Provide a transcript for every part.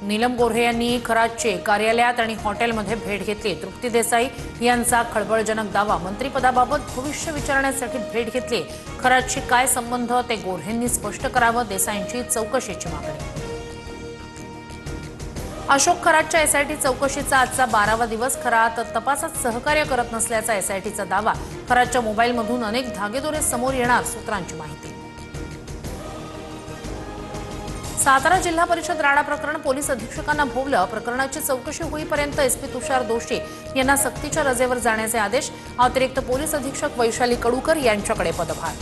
नीलम गोऱ्हे यांनी खरातचे कार्यालयात आणि हॉटेलमध्ये भेट घेतली। तृप्ती देसाई यांचा खळबळजनक दावा, मंत्रिपदाबाबत भविष्य विचारण्यासाठी भेट घेतली। खरातशी काय संबंध ते गोऱ्हेंनी स्पष्ट करावं, देसाईंची चौकशीची मागणी। अशोक खरातच्या एसआयटी चौकशीचा आजचा 12वा दिवस। खरात तपासात सहकार्य करत नसल्याचा एसआयटीचा दावा। खरातच्या मोबाईलमधून अनेक धागेदोरे समोर येणार, सूत्रांची माहिती। सातारा जिल्हा परिषद राडा प्रकरण पोलीस अधीक्षकांना भोवलं। प्रकरणाची चौकशी होईपर्यंत एसपी तुषार दोशी यांना सक्तीच्या रजेवर जाण्याचे आदेश। अतिरिक्त पोलीस अधीक्षक वैशाली कडूकर यांच्याकडे पदभार।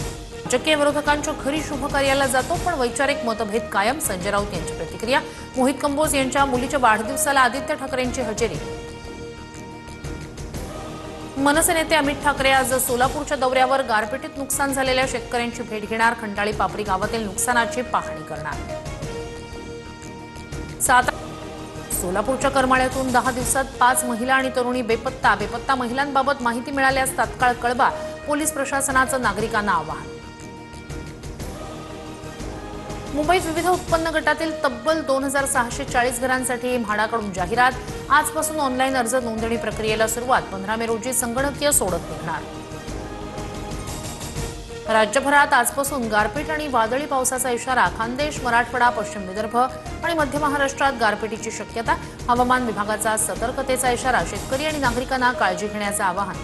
राजकीय विरोधकांच्या घरी शुभकार्याला जातो पण वैचारिक मतभेद कायम, संजय राऊत यांची प्रतिक्रिया। मोहित कंबोज यांच्या मुलीच्या वाढदिवसाला आदित्य ठाकरेंची हजेरी। मनसे नेते अमित ठाकरे आज सोलापूरच्या दौऱ्यावर। गारपिटीत नुकसान झालेल्या शेतकऱ्यांची भेट घेणार। खंडाळी पापरी गावातील नुकसानाची पाहणी करणार। सोलापूरच्या करमाळ्यातून 10 दिवसात 5 महिला आणि तरुणी बेपत्ता महिलांबाबत माहिती मिळाल्यास तात्काळ कळवा, पोलीस प्रशासनाचं नागरिकांना आवाहन। मुंबईत विविध उत्पन्न गटातील तब्बल 2640 घरांसाठी म्हाडाकडून जाहिरात। आजपासून ऑनलाईन अर्ज नोंदणी प्रक्रियेला सुरुवात। 15 मे रोजी संगणकीय सोडत निघणार। राज्यभरात आजपासून गारपीट आणि वादळी पावसाचा इशारा। खानदेश, मराठवाडा, पश्चिम विदर्भ आणि मध्य महाराष्ट्रात गारपिटीची शक्यता। हवामान विभागाचा सतर्कतेचा इशारा। शेतकरी आणि नागरिकांना काळजी घेण्याचं आवाहन।